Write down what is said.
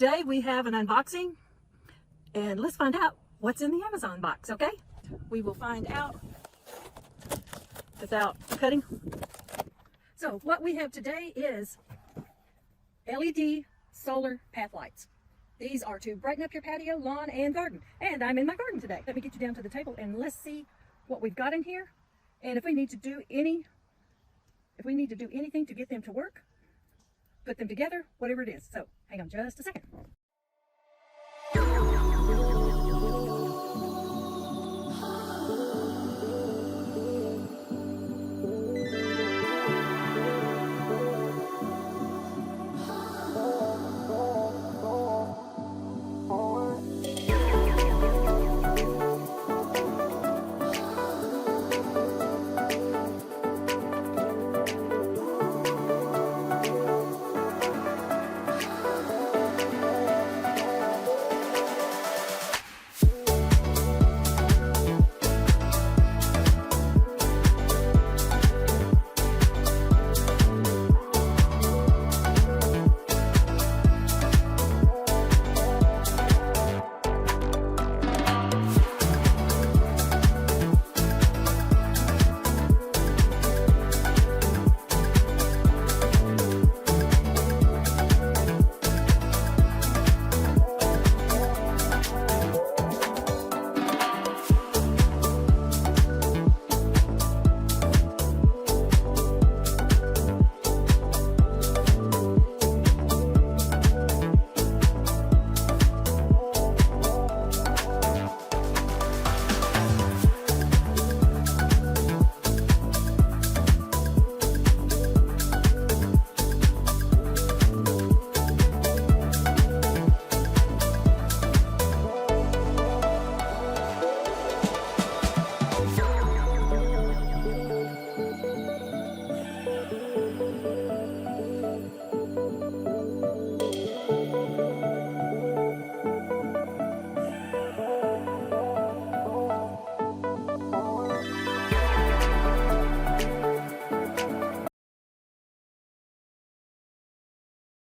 Today we have an unboxing, and let's find out what's in the Amazon box, okay? We will find out without cutting. So what we have today is LED solar path lights. These are to brighten up your patio, lawn, and garden. And I'm in my garden today. Let me get you down to the table and let's see what we've got in here. And if we need to do anything to get them to work, put them together, whatever it is. So hang on just a second.